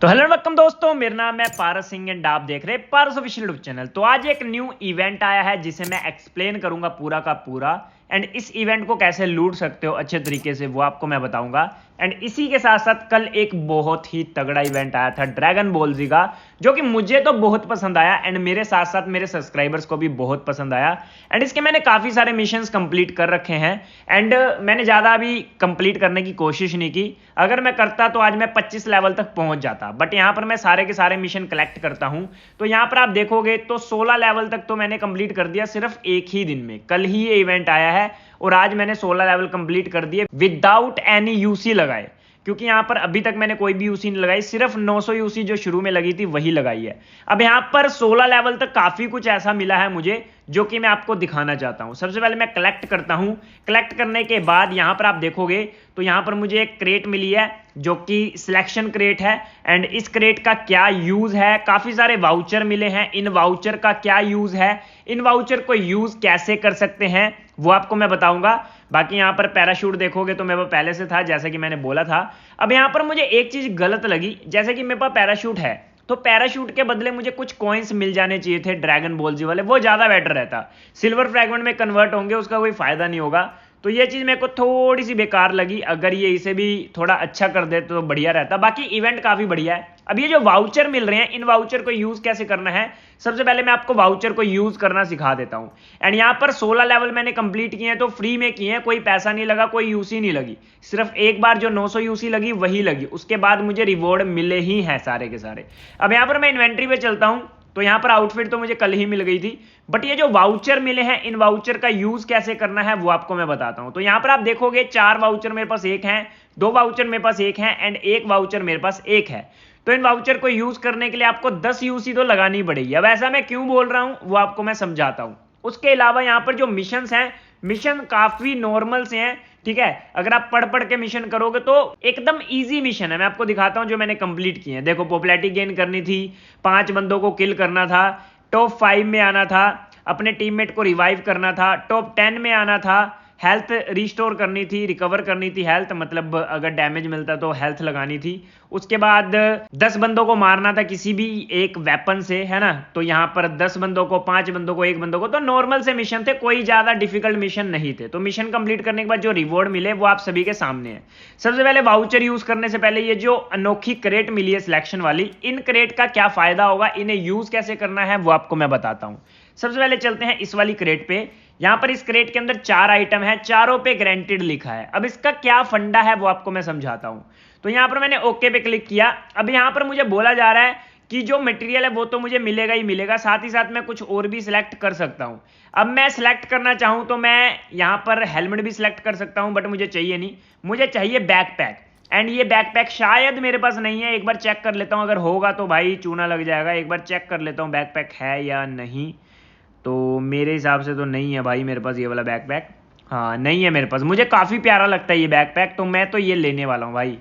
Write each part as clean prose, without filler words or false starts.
तो hello welcome दोस्तों, मेरा नाम है पारस सिंह एंड आप देख रहे हैं पारस ऑफिशियल यूट्यूब चैनल। तो आज एक न्यू इवेंट आया है जिसे मैं एक्सप्लेन करूंगा पूरा का पूरा। एंड इस इवेंट को कैसे लूट सकते हो अच्छे तरीके से वो आपको मैं बताऊंगा। एंड इसी के साथ साथ कल एक बहुत ही तगड़ा इवेंट आया था ड्रैगन बॉल जी का, जो कि मुझे तो बहुत पसंद आया एंड मेरे साथ साथ मेरे सब्सक्राइबर्स को भी बहुत पसंद आया। एंड इसके मैंने काफ़ी सारे मिशंस कंप्लीट कर रखे हैं एंड मैंने ज़्यादा अभी कंप्लीट करने की कोशिश नहीं की। अगर मैं करता तो आज मैं 25 लेवल तक पहुंच जाता, बट यहाँ पर मैं सारे के सारे मिशन कलेक्ट करता हूं। तो यहाँ पर आप देखोगे तो 16 लेवल तक तो मैंने कंप्लीट कर दिया सिर्फ एक ही दिन में। कल ही ये इवेंट आया है और आज मैंने 16 लेवल कंप्लीट कर दिए विदाउट एनी यूसी लगाए, क्योंकि यहां पर अभी तक मैंने कोई भी यूसी नहीं लगाई, सिर्फ 900 यूसी जो शुरू में लगी थी वही लगाई है। अब यहां पर 16 लेवल तक काफी कुछ ऐसा मिला है मुझे जो कि मैं आपको दिखाना चाहता हूं। सबसे पहले मैं कलेक्ट करता हूं। कलेक्ट करने के बाद यहां पर आप देखोगे तो यहां पर मुझे एक क्रेट मिली है जो कि सिलेक्शन क्रेट है। एंड इस क्रेट का क्या यूज है, काफी सारे वाउचर मिले हैं, इन वाउचर का क्या यूज है, इन वाउचर को यूज कैसे कर सकते हैं वो आपको मैं बताऊंगा। बाकी यहां पर पैराशूट देखोगे तो मेरे पास पहले से था, जैसे कि मैंने बोला था। अब यहां पर मुझे एक चीज गलत लगी, जैसे कि मेरे पास पैराशूट है तो पैराशूट के बदले मुझे कुछ कॉइन्स मिल जाने चाहिए थे ड्रैगन बॉल जी वाले, वो ज्यादा बेटर रहता। सिल्वर फ्रैगमेंट में कन्वर्ट होंगे, उसका कोई फायदा नहीं होगा। तो ये चीज मेरे को थोड़ी सी बेकार लगी, अगर ये इसे भी थोड़ा अच्छा कर दे तो बढ़िया रहता। बाकी इवेंट काफी बढ़िया है। अब ये जो वाउचर मिल रहे हैं, इन वाउचर को यूज कैसे करना है, सबसे पहले मैं आपको वाउचर को यूज करना सिखा देता हूं। एंड यहाँ पर 16 लेवल मैंने कंप्लीट किए हैं तो फ्री में किए हैं, कोई पैसा नहीं लगा, कोई यूसी नहीं लगी। सिर्फ एक बार जो 900 यूसी लगी वही लगी, उसके बाद मुझे रिवॉर्ड मिले ही हैं सारे के सारे। अब यहाँ पर मैं इन्वेंट्री पे चलता हूं तो यहाँ पर आउटफिट तो मुझे कल ही मिल गई थी, बट ये जो वाउचर मिले हैं इन वाउचर का यूज कैसे करना है वो आपको मैं बताता हूं। तो यहाँ पर आप देखोगे 4 वाउचर मेरे पास एक हैं, 2 वाउचर मेरे पास एक हैं एंड 1 वाउचर मेरे पास एक है। तो इन वाउचर को यूज करने के लिए आपको 10 यूसी तो लगानी पड़ेगी। अब ऐसा मैं क्यों बोल रहा हूं वो आपको मैं समझाता हूं। उसके अलावा यहाँ पर जो मिशन हैं, मिशन काफी नॉर्मल से हैं, ठीक है। अगर आप पढ़ पढ़ के मिशन करोगे तो एकदम इजी मिशन है। मैं आपको दिखाता हूं जो मैंने कंप्लीट किए हैं। देखो, पॉपुलैरिटी गेन करनी थी, 5 बंदों को किल करना था, टॉप 5 में आना था, अपने टीममेट को रिवाइव करना था, टॉप 10 में आना था, हेल्थ रिस्टोर करनी थी, रिकवर करनी थी हेल्थ, मतलब अगर डैमेज मिलता तो हेल्थ लगानी थी। उसके बाद 10 बंदों को मारना था किसी भी एक वेपन से, है ना। तो यहाँ पर 10 बंदों को, 5 बंदों को, 1 बंदों को, तो नॉर्मल से मिशन थे, कोई ज्यादा डिफिकल्ट मिशन नहीं थे। तो मिशन कंप्लीट करने के बाद जो रिवॉर्ड मिले वो आप सभी के सामने है। सबसे पहले वाउचर यूज करने से पहले ये जो अनोखी क्रेट मिली है सिलेक्शन वाली, इन क्रेट का क्या फायदा होगा, इन्हें यूज कैसे करना है वो आपको मैं बताता हूं। सबसे पहले चलते हैं इस वाली क्रेट पे। यहां पर इस क्रेट के अंदर 4 आइटम है, चारों पे गारंटीड लिखा है। अब इसका क्या फंडा है वो आपको मैं समझाता हूं। तो यहां पर मैंने ओके पे क्लिक किया। अब यहां पर मुझे बोला जा रहा है कि जो मटेरियल है वो तो मुझे मिलेगा ही मिलेगा, साथ ही साथ मैं कुछ और भी सिलेक्ट कर सकता हूं। अब मैं सिलेक्ट करना चाहूं तो मैं यहां पर हेलमेट भी सिलेक्ट कर सकता हूं, बट मुझे चाहिए नहीं, मुझे चाहिए बैकपैक। एंड ये बैकपैक शायद मेरे पास नहीं है, एक बार चेक कर लेता हूं, अगर होगा तो भाई चूना लग जाएगा। एक बार चेक कर लेता हूं बैकपैक है या नहीं। तो मेरे हिसाब से तो नहीं है भाई मेरे पास ये वाला बैकपैक। हाँ, नहीं है मेरे पास। मुझे काफ़ी प्यारा लगता है ये बैकपैक, तो मैं तो ये लेने वाला हूँ भाई।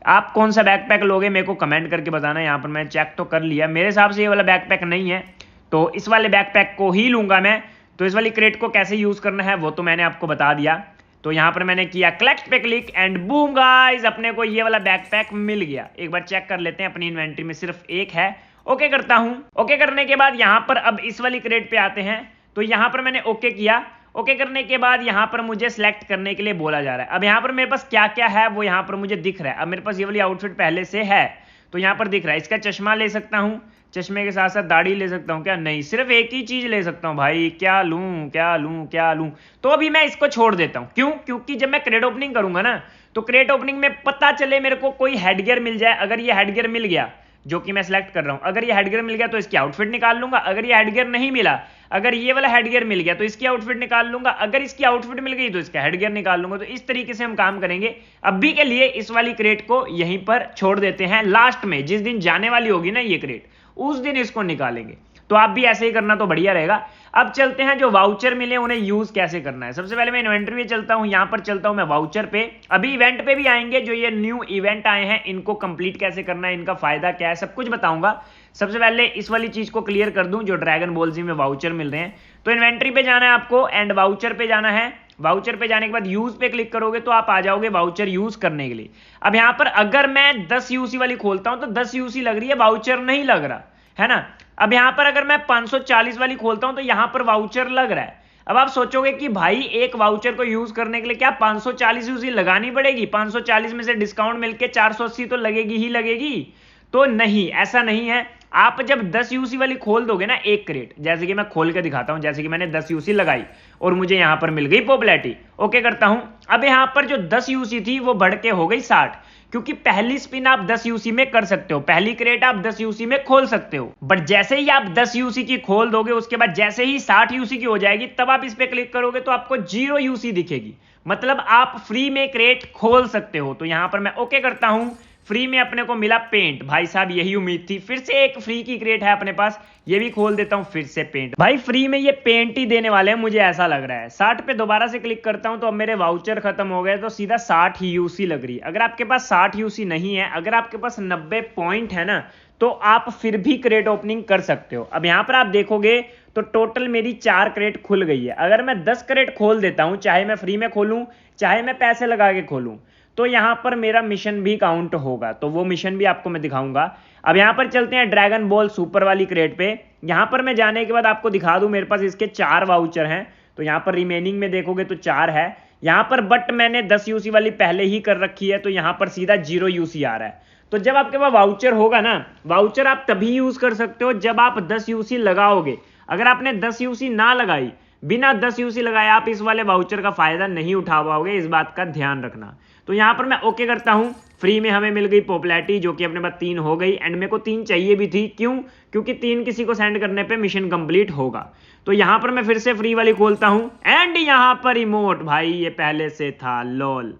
आप कौन सा बैकपैक लोगे मेरे को कमेंट करके बताना। यहाँ पर मैं चेक तो कर लिया, मेरे हिसाब से ये वाला बैकपैक नहीं है, तो इस वाले बैकपैक को ही लूंगा मैं। तो इस वाली क्रेट को कैसे यूज़ करना है वो तो मैंने आपको बता दिया। तो यहाँ पर मैंने किया कलेक्ट पे क्लिक एंड बूम गाइस, अपने को ये वाला बैकपैक मिल गया। एक बार चेक कर लेते हैं, अपनी इन्वेंट्री में सिर्फ एक है। ओके करता हूं। ओके करने के बाद यहां पर अब इस वाली क्रेट पे आते हैं। तो यहां पर मैंने ओके किया। ओके करने के बाद यहां पर मुझे सिलेक्ट करने के लिए बोला जा रहा है। अब यहां पर मेरे पास क्या क्या है वो यहां पर मुझे दिख रहा है। अब मेरे पास ये वाली आउटफिट पहले से है तो यहां पर दिख रहा है। इसका चश्मा ले सकता हूं, चश्मे के साथ साथ दाढ़ी ले सकता हूं क्या, नहीं, सिर्फ एक ही चीज ले सकता हूं भाई। क्या लूं क्या लूं क्या लूं, तो अभी मैं इसको छोड़ देता हूं। क्यों? क्योंकि जब मैं क्रेट ओपनिंग करूंगा ना, तो क्रेट ओपनिंग में पता चले मेरे को कोई हेडगियर मिल जाए। अगर ये हेडगियर मिल गया जो कि मैं सिलेक्ट कर रहा हूं, अगर ये हेडगियर मिल गया तो इसकी आउटफिट निकाल लूंगा। अगर ये हेडगियर नहीं मिला, अगर ये वाला हेडगियर मिल गया तो इसकी आउटफिट निकाल लूंगा। अगर इसकी आउटफिट मिल गई तो इसका हेडगियर निकाल लूंगा। तो इस तरीके से हम काम करेंगे। अभी के लिए इस वाली क्रेट को यहीं पर छोड़ देते हैं, लास्ट में जिस दिन जाने वाली होगी ना ये क्रेट, उस दिन इसको निकालेंगे। तो आप भी ऐसे ही करना तो बढ़िया रहेगा। अब चलते हैं जो वाउचर मिले उन्हें यूज कैसे करना है। सबसे पहले मैं इन्वेंट्री पे चलता हूं, यहां पर चलता हूं मैं वाउचर पे। अभी इवेंट पे भी आएंगे, जो ये न्यू इवेंट आए हैं इनको कंप्लीट कैसे करना है, इनका फायदा क्या है, सब कुछ बताऊंगा। सबसे पहले इस वाली चीज को क्लियर कर दूं, जो ड्रैगन बॉल जी में वाउचर मिल रहे हैं। तो इन्वेंट्री पे जाना है आपको एंड वाउचर पे जाना है। वाउचर पे जाने के बाद यूज पे क्लिक करोगे तो आप आ जाओगे वाउचर यूज करने के लिए। अब यहां पर अगर मैं 10 यूसी वाली खोलता हूं तो 10 यूसी लग रही है, वाउचर नहीं लग रहा है ना। अब यहां पर अगर मैं 540 वाली खोलता हूं तो यहां पर वाउचर लग रहा है। अब आप सोचोगे कि भाई एक वाउचर को यूज करने के लिए क्या 540 यूसी लगानी पड़ेगी, 540 में से डिस्काउंट मिलके 480 तो लगेगी ही लगेगी। तो नहीं, ऐसा नहीं है। आप जब 10 यूसी वाली खोल दोगे ना एक क्रेट, जैसे कि मैं खोल के दिखाता हूं, जैसे कि मैंने 10 यूसी लगाई और मुझे यहां पर मिल गई पॉपुलैरिटी, ओके करता हूं। अब यहां पर जो 10 यूसी थी वो बढ़ के हो गई 60, क्योंकि पहली स्पिन आप 10 यूसी में कर सकते हो, पहली क्रेट आप 10 यूसी में खोल सकते हो। बट जैसे ही आप 10 यूसी की खोल दोगे उसके बाद जैसे ही 60 यूसी की हो जाएगी तब आप इस पे क्लिक करोगे तो आपको 0 यूसी दिखेगी, मतलब आप फ्री में क्रेट खोल सकते हो। तो यहां पर मैं ओके करता हूं। फ्री में अपने को मिला पेंट, भाई साहब यही उम्मीद थी, फिर से एक फ्री की क्रेट है अपने पास, ये भी खोल देता हूं। फिर से पेंट, भाई फ्री में ये पेंट ही देने वाले हैं मुझे ऐसा लग रहा है। 60 पे दोबारा से क्लिक करता हूं तो अब मेरे वाउचर खत्म हो गए, तो सीधा 60 यूसी लग रही है। अगर आपके पास 60 यूसी नहीं है, अगर आपके पास 90 पॉइंट है ना, तो आप फिर भी क्रेट ओपनिंग कर सकते हो। अब यहां पर आप देखोगे तो टोटल मेरी 4 क्रेट खुल गई है। अगर मैं 10 क्रेट खोल देता हूं, चाहे मैं फ्री में खोलूं चाहे मैं पैसे लगा के खोलूं, तो यहां पर मेरा मिशन भी काउंट होगा, तो वो मिशन भी आपको मैं दिखाऊंगा। अब यहां पर चलते हैं ड्रैगन बॉल सुपर वाली क्रेट पे। यहां पर मैं जाने के बाद आपको दिखा दूं, मेरे पास इसके 4 वाउचर हैं, तो यहां पर रिमेनिंग में देखोगे तो 4 है यहां पर, बट मैंने 10 यूसी वाली पहले ही कर रखी है, तो यहां पर सीधा 0 यूसी आ रहा है। तो जब आपके पास वाउचर होगा ना, वाउचर आप तभी यूज कर सकते हो जब आप 10 यूसी लगाओगे। अगर आपने 10 यूसी ना लगाई, बिना 10 यूसी लगाए आप इस वाले वाउचर का फायदा नहीं उठा पाओगे, इस बात का ध्यान रखना। तो यहां पर मैं ओके करता हूं। फ्री में हमें मिल गई पॉपुलैरिटी, जो कि अपने पास 3 हो गई, एंड मेरे को 3 चाहिए भी थी, क्यों? क्योंकि 3 किसी को सेंड करने पे मिशन कंप्लीट होगा। तो यहां पर मैं फिर से फ्री वाली खोलता हूं, एंड यहां पर इमोट, भाई ये पहले से था, लॉल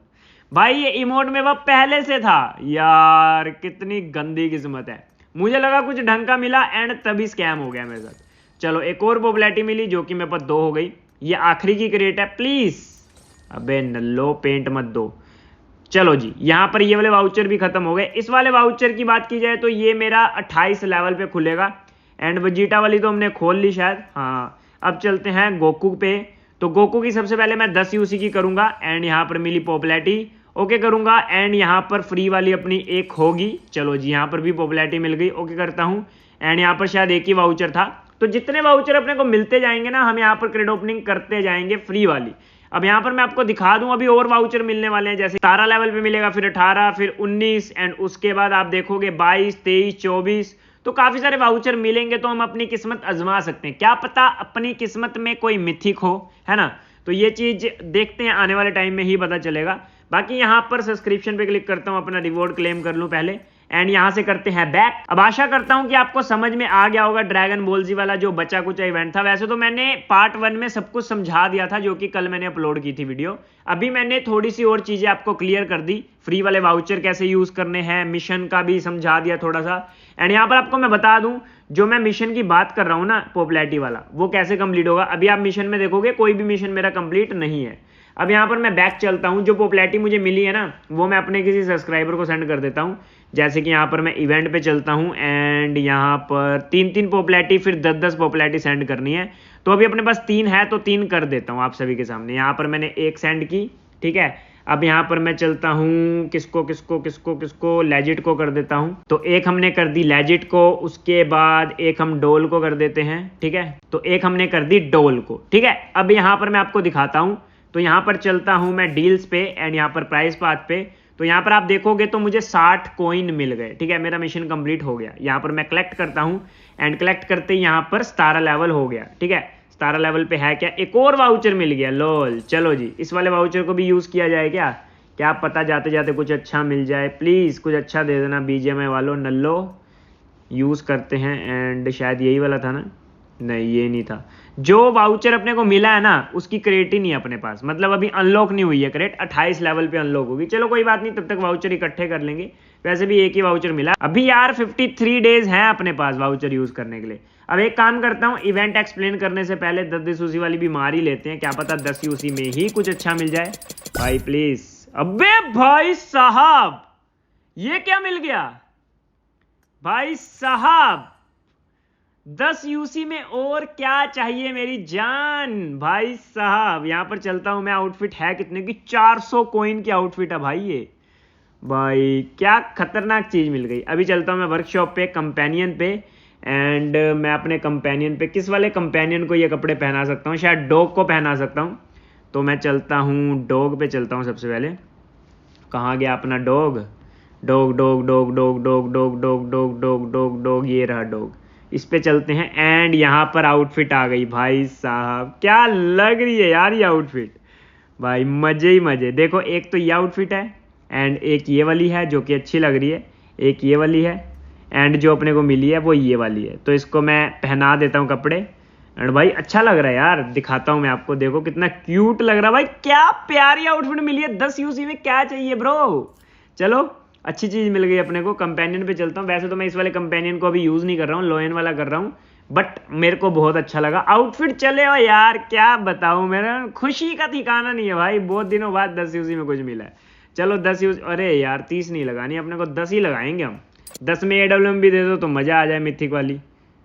भाई ये इमोट में वह पहले से था यार, कितनी गंदी किस्मत है। मुझे लगा कुछ ढंग का मिला एंड तभी स्कैम हो गया मेरे साथ। चलो एक और पॉपुलैरिटी मिली, जो कि मेरे पास 2 हो गई। ये आखिरी की क्रेट है, प्लीज। अबे नल्लो पेंट मत दो। चलो जी, यहां पर ये वाले वाउचर भी खत्म हो गए। इस वाले वाउचर की बात की जाए तो ये मेरा 28 लेवल पे खुलेगा, एंड वजीटा वाली तो हमने खोल ली शायद। हाँ, अब चलते हैं गोकू पे। तो गोकू की सबसे पहले मैं 10 यूसी की करूंगा, एंड यहां पर मिली पॉपुलैरिटी, ओके करूंगा, एंड यहां पर फ्री वाली अपनी एक होगी। चलो जी, यहां पर भी पॉपुलैरिटी मिल गई, ओके करता हूं। एंड यहां पर शायद एक ही वाउचर था, तो जितने वाउचर अपने को मिलते जाएंगे ना, हम यहां पर क्रेड ओपनिंग करते जाएंगे फ्री वाली। अब यहां पर मैं आपको दिखा दूं, अभी और वाउचर मिलने वाले हैं, जैसे 17 लेवल पे मिलेगा, फिर 18, फिर 19, एंड उसके बाद आप देखोगे 22, 23, 24, तो काफी सारे वाउचर मिलेंगे। तो हम अपनी किस्मत आजमा सकते हैं, क्या पता अपनी किस्मत में कोई मिथिक हो, है ना। तो ये चीज देखते हैं, आने वाले टाइम में ही पता चलेगा। बाकी यहां पर सब्सक्रिप्शन पे क्लिक करता हूं, अपना रिवॉर्ड क्लेम कर लूं पहले, एंड यहां से करते हैं बैक। अब आशा करता हूं कि आपको समझ में आ गया होगा ड्रैगन बॉल जी वाला जो बचा कुचा इवेंट था। वैसे तो मैंने पार्ट 1 में सब कुछ समझा दिया था, जो कि कल मैंने अपलोड की थी वीडियो। अभी मैंने थोड़ी सी और चीजें आपको क्लियर कर दी, फ्री वाले वाउचर कैसे यूज करने हैं, मिशन का भी समझा दिया थोड़ा सा। एंड यहाँ पर आपको मैं बता दूं, जो मैं मिशन की बात कर रहा हूं ना, पॉपुलैरिटी वाला, वो कैसे कंप्लीट होगा। अभी आप मिशन में देखोगे कोई भी मिशन मेरा कंप्लीट नहीं है। अब यहाँ पर मैं बैक चलता हूँ, जो पॉपुलैरिटी मुझे मिली है ना, वो मैं अपने किसी सब्सक्राइबर को सेंड कर देता हूँ। जैसे कि यहाँ पर मैं इवेंट पे चलता हूँ, एंड यहाँ पर 3-3 पॉपुलैरिटी, फिर 10-10 पॉपुलैरिटी सेंड करनी है। तो अभी अपने पास 3 है, तो 3 कर देता हूँ आप सभी के सामने। यहाँ पर मैंने 1 सेंड की, ठीक है। अब यहाँ पर मैं चलता हूँ, किसको किसको किसको किसको, लेजिट को कर देता हूँ। तो एक हमने कर दी लेजिट को, उसके बाद एक हम डोल को कर देते हैं, ठीक है। तो एक हमने कर दी डोल को, ठीक है। अब यहाँ पर मैं आपको दिखाता हूँ, तो यहाँ पर चलता हूँ मैं डील्स पे, एंड यहाँ पर प्राइस पाथ पे। तो यहाँ पर आप देखोगे तो मुझे 60 कॉइन मिल गए, ठीक है। मेरा मिशन कंप्लीट हो गया। यहाँ पर मैं कलेक्ट करता हूँ, एंड कलेक्ट करते ही यहाँ पर 17 लेवल हो गया, ठीक है। 17 लेवल पे है क्या, एक और वाउचर मिल गया, लोल। चलो जी, इस वाले वाउचर को भी यूज किया जाए क्या पता जाते जाते कुछ अच्छा मिल जाए। प्लीज कुछ अच्छा दे देना बीजेएमआई वालों, नल्लो। यूज करते हैं, एंड शायद यही वाला था ना, नहीं ये नहीं था। जो वाउचर अपने को मिला है ना, उसकी क्रेट ही नहीं है अपने पास, मतलब अभी अनलॉक नहीं हुई है क्रेट, 28 लेवल पे अनलॉक होगी। चलो कोई बात नहीं, तब तक वाउचर इकट्ठे कर लेंगे। वैसे भी एक ही वाउचर मिला अभी यार, 53 डेज हैं अपने पास वाउचर यूज करने के लिए। अब एक काम करता हूँ, इवेंट एक्सप्लेन करने से पहले 10 यूसी वाली भी मार ही लेते हैं, क्या पता 10 यूसी में ही कुछ अच्छा मिल जाए। भाई प्लीज, अबे भाई साहब ये क्या मिल गया भाई साहब, 10 यूसी में और क्या चाहिए मेरी जान भाई साहब। यहां पर चलता हूं मैं। आउटफिट है कितने की? 400 कॉइन की आउटफिट है भाई ये। भाई क्या खतरनाक चीज मिल गई। अभी चलता हूं मैं वर्कशॉप पे, कंपेनियन पे। एंड मैं अपने कंपेनियन पे किस वाले कंपेनियन को ये कपड़े पहना सकता हूँ? शायद डॉग को पहना सकता हूँ। तो मैं चलता हूँ डॉग पे, चलता हूँ सबसे पहले। कहाँ गया अपना dog? Dog dog dog dog dog dog dog dog dog dog dog, ये रहा डॉग। इस पे चलते हैं एंड यहाँ पर आउटफिट आ गई भाई साहब। क्या लग रही है यार ये आउटफिट। भाई मजे ही मजे। देखो एक तो ये आउटफिट है एंड एक ये वाली है जो कि अच्छी लग रही है, एक ये वाली है एंड जो अपने को मिली है वो ये वाली है। तो इसको मैं पहना देता हूँ कपड़े एंड भाई अच्छा लग रहा है यार। दिखाता हूँ मैं आपको, देखो कितना क्यूट लग रहा है भाई। क्या प्यारी आउटफिट मिली है 10 यूसी में। क्या चाहिए ब्रो। चलो अच्छी चीज मिल गई अपने को। कंपेनियन पे चलता हूँ। वैसे तो मैं इस वाले कंपेनियन को अभी यूज नहीं कर रहा हूँ, लोयन वाला कर रहा हूँ, बट मेरे को बहुत अच्छा लगा आउटफिट। चले हो यार, क्या बताऊं, मेरा खुशी का ठिकाना नहीं है भाई। बहुत दिनों बाद 10 यूसी में कुछ मिला है। चलो 10 यूज, अरे यार 30 नहीं लगानी अपने को, 10 ही लगाएंगे हम। 10 में AWM भी दे दो तो मजा आ जाए। मिथिक वाली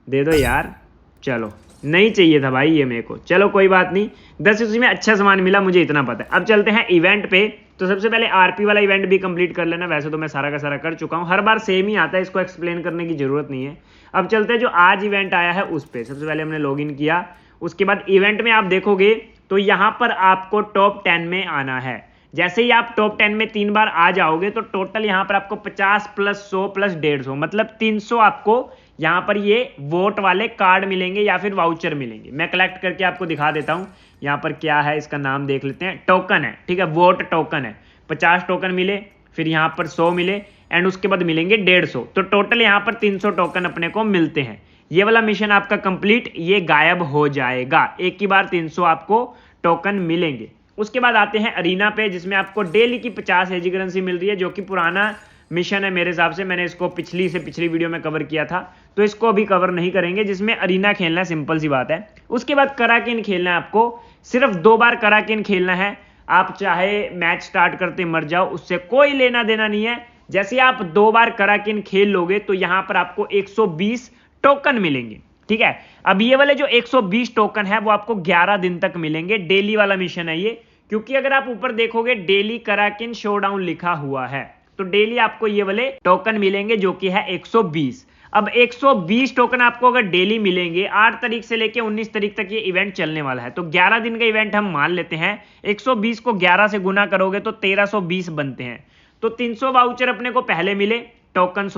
दे दो यार। चलो नहीं चाहिए था भाई ये मेरे को, चलो कोई बात नहीं। 10 यूसी में अच्छा सामान मिला, मुझे इतना पता है। अब चलते हैं इवेंट पे। तो सबसे पहले आरपी वाला इवेंट भी कंप्लीट कर लेना। वैसे तो मैं सारा का सारा कर चुका हूं, हर बार सेम ही आता है, इसको एक्सप्लेन करने की जरूरत नहीं है। अब चलते हैं जो आज इवेंट आया है उस पे। सबसे पहले हमने लॉगिन किया, उसके बाद इवेंट में आप देखोगे तो यहां पर आपको टॉप 10 में आना है। जैसे ही आप टॉप 10 में 3 बार आ जाओगे तो टोटल यहां पर आपको 50 प्लस 100 प्लस 150 मतलब 300 आपको यहां पर ये वोट वाले कार्ड मिलेंगे या फिर वाउचर मिलेंगे। मैं कलेक्ट करके आपको दिखा देता हूं। यहां पर क्या है, इसका नाम देख लेते हैं। टोकन है, ठीक है, वोट टोकन है। 50 टोकन मिले, फिर यहां पर 100 मिले एंड उसके बाद मिलेंगे 150। तो टोटल यहां पर 300 टोकन अपने को मिलते हैं। ये वाला मिशन आपका कंप्लीट, ये गायब हो जाएगा। एक ही बार 300 आपको टोकन मिलेंगे। उसके बाद आते हैं अरीना पे, जिसमें आपको डेली की 50 एजी करेंसी मिल रही है, जो कि पुराना मिशन है मेरे हिसाब से। मैंने इसको पिछली से पिछली वीडियो में कवर किया था, तो इसको अभी कवर नहीं करेंगे। जिसमें अरीना खेलना है, सिंपल सी बात है। उसके बाद कराकिन खेलना है आपको, सिर्फ 2 बार कराकिन खेलना है। आप चाहे मैच स्टार्ट करते मर जाओ, उससे कोई लेना देना नहीं है। जैसे आप 2 बार कराकिन खेल लोगे तो यहां पर आपको 120 टोकन मिलेंगे, ठीक है। अब ये वाले जो 120 टोकन है वो आपको 11 दिन तक मिलेंगे। डेली वाला मिशन है ये, क्योंकि अगर आप ऊपर देखोगे डेली कराकिन शोडाउन लिखा हुआ है, तो डेली आपको ये वाले टोकन मिलेंगे जो कि है 120। अब 120 टोकन आपको अगर डेली मिलेंगे, 8 तारीख से लेके 19 तारीख तक ये इवेंट चलने वाला है, तो 11 दिन का इवेंट हम मान लेते हैं। 120 को 11 से गुना करोगे तो 1320 बनते हैं। तो 300 वाउचर अपने को पहले मिले, टोकन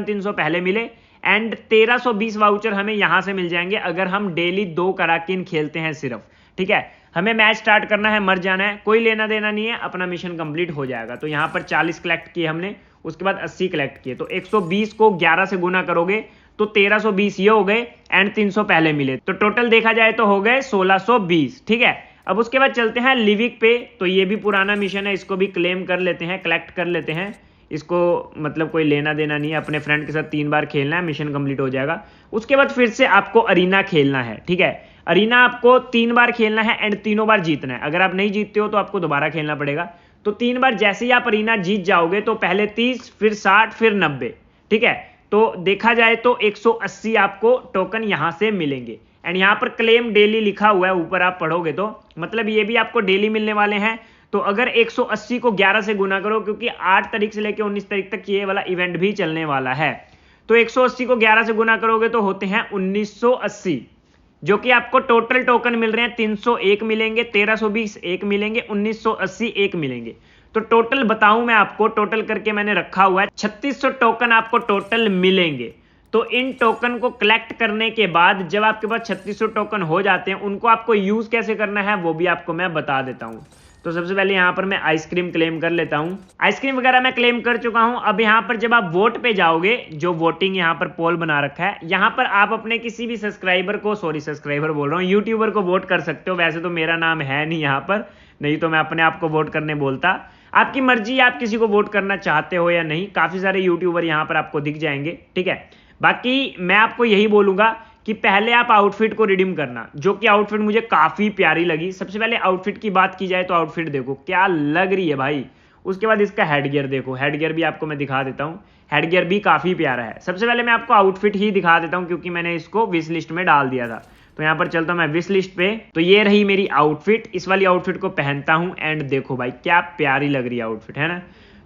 300 पहले मिले एंड 1320 वाउचर हमें यहां से मिल जाएंगे अगर हम डेली 2 कराकिन खेलते हैं सिर्फ, ठीक है। हमें मैच स्टार्ट करना है, मर जाना है, कोई लेना देना नहीं है, अपना मिशन कंप्लीट हो जाएगा। तो यहां पर 40 कलेक्ट किए हमने, उसके बाद 80 कलेक्ट किए। तो 120 को 11 से गुना करोगे तो 1320 ये हो गए एंड 300 पहले मिले, तो टोटल देखा जाए तो हो गए 1620, ठीक है। अब उसके बाद चलते हैं लिविक पे। तो ये भी पुराना मिशन है, इसको भी क्लेम कर लेते हैं, कलेक्ट कर लेते हैं। इसको मतलब कोई लेना देना नहीं है, अपने फ्रेंड के साथ 3 बार खेलना है, मिशन कंप्लीट हो जाएगा। उसके बाद फिर से आपको अरीना खेलना है, ठीक है। अरीना आपको 3 बार खेलना है एंड तीनों बार जीतना है। अगर आप नहीं जीतते हो तो आपको दोबारा खेलना पड़ेगा। तो 3 बार जैसे ही आप अरीना जीत जाओगे तो पहले 30 फिर 60 फिर 90, ठीक है। तो देखा जाए तो 180 आपको टोकन यहां से मिलेंगे एंड यहां पर क्लेम डेली लिखा हुआ है ऊपर, आप पढ़ोगे तो मतलब ये भी आपको डेली मिलने वाले हैं। तो अगर 180 को 11 से गुना करो, क्योंकि 8 तारीख से लेकर 19 तारीख तक ये वाला इवेंट भी चलने वाला है, तो 180 को 11 से गुना करोगे तो होते हैं 1980, जो कि आपको टोटल टोकन मिल रहे हैं 301 मिलेंगे, 1320 एक मिलेंगे, 1980 एक मिलेंगे। तो टोटल बताऊं मैं आपको, टोटल करके मैंने रखा हुआ है 3600 टोकन आपको टोटल मिलेंगे। तो इन टोकन को कलेक्ट करने के बाद जब आपके पास 3600 टोकन हो जाते हैं, उनको आपको यूज कैसे करना है वो भी आपको मैं बता देता हूं। तो सबसे पहले यहां पर मैं आइसक्रीम क्लेम कर लेता हूं। आइसक्रीम वगैरह मैं क्लेम कर चुका हूं। अब यहां पर जब आप वोट पे जाओगे, जो वोटिंग यहां पर पोल बना रखा है, यहां पर आप अपने किसी भी सब्सक्राइबर को, सॉरी सब्सक्राइबर बोल रहा हूं, यूट्यूबर को वोट कर सकते हो। वैसे तो मेरा नाम है नहीं यहां पर, नहीं तो मैं अपने आप को वोट करने बोलता। आपकी मर्जी, आप किसी को वोट करना चाहते हो या नहीं। काफी सारे यूट्यूबर यहां पर आपको दिख जाएंगे, ठीक है। बाकी मैं आपको यही बोलूंगा कि पहले आप आउटफिट को रिडीम करना, जो कि आउटफिट मुझे काफी प्यारी लगी। सबसे पहले आउटफिट की बात की जाए तो आउटफिट देखो क्या लग रही है भाई। उसके बाद इसका हेड गियर देखो, हेड गियर भी आपको मैं दिखा देता हूँ। हेड गियर भी काफ़ी प्यारा है। सबसे पहले मैं आपको आउटफिट ही दिखा देता हूँ क्योंकि मैंने इसको विश लिस्ट में डाल दिया था। तो यहाँ पर चलता हूँ मैं विश लिस्ट पे। तो ये रही मेरी आउटफिट। इस वाली आउटफिट को पहनता हूँ एंड देखो भाई क्या प्यारी लग रही है आउटफिट, है ना।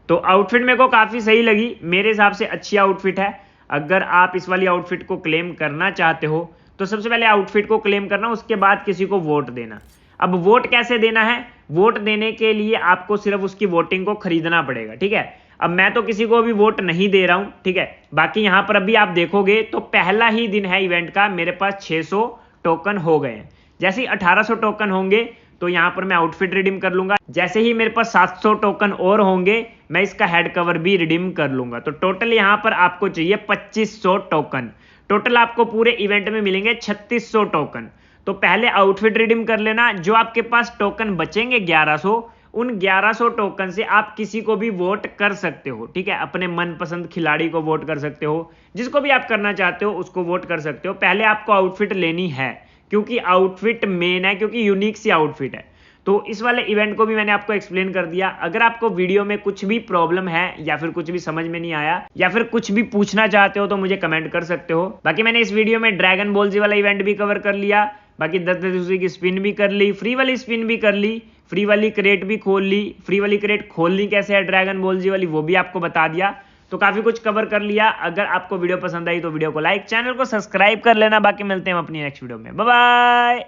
तो आउटफिट मेरे को काफ़ी सही लगी, मेरे हिसाब से अच्छी आउटफिट है। अगर आप इस वाली आउटफिट को क्लेम करना चाहते हो तो सबसे पहले आउटफिट को क्लेम करना, उसके बाद किसी को वोट देना। अब वोट कैसे देना है? वोट देने के लिए आपको सिर्फ उसकी वोटिंग को खरीदना पड़ेगा, ठीक है। अब मैं तो किसी को अभी वोट नहीं दे रहा हूं, ठीक है। बाकी यहां पर अभी आप देखोगे तो पहला ही दिन है इवेंट का, मेरे पास 600 टोकन हो गए हैं। जैसे ही 1800 टोकन होंगे तो यहां पर मैं आउटफिट रिडीम कर लूंगा। जैसे ही मेरे पास 700 टोकन और होंगे मैं इसका हेड कवर भी रिडीम कर लूंगा। तो टोटल यहां पर आपको चाहिए 2500 टोकन। टोटल आपको पूरे इवेंट में मिलेंगे 3600 टोकन। तो पहले आउटफिट रिडीम कर लेना। जो आपके पास टोकन बचेंगे 1100, उन 1100 टोकन से आप किसी को भी वोट कर सकते हो, ठीक है। अपने मनपसंद खिलाड़ी को वोट कर सकते हो, जिसको भी आप करना चाहते हो उसको वोट कर सकते हो। पहले आपको आउटफिट लेनी है क्योंकि आउटफिट मेन है, क्योंकि यूनिक सी आउटफिट है। तो इस वाले इवेंट को भी मैंने आपको एक्सप्लेन कर दिया। अगर आपको वीडियो में कुछ भी प्रॉब्लम है या फिर कुछ भी समझ में नहीं आया या फिर कुछ भी पूछना चाहते हो तो मुझे कमेंट कर सकते हो। बाकी मैंने इस वीडियो में ड्रैगन बॉल जी वाला इवेंट भी कवर कर लिया, बाकी 10 की स्पिन भी कर ली, फ्री वाली स्पिन भी कर ली, फ्री वाली क्रेट भी खोल ली। फ्री वाली क्रेट खोलनी कैसे है ड्रैगन बॉल जी वाली वो भी आपको बता दिया। तो काफी कुछ कवर कर लिया। अगर आपको वीडियो पसंद आई तो वीडियो को लाइक, चैनल को सब्सक्राइब कर लेना। बाकी मिलते हैं अपनी नेक्स्ट वीडियो में, बाय बाय।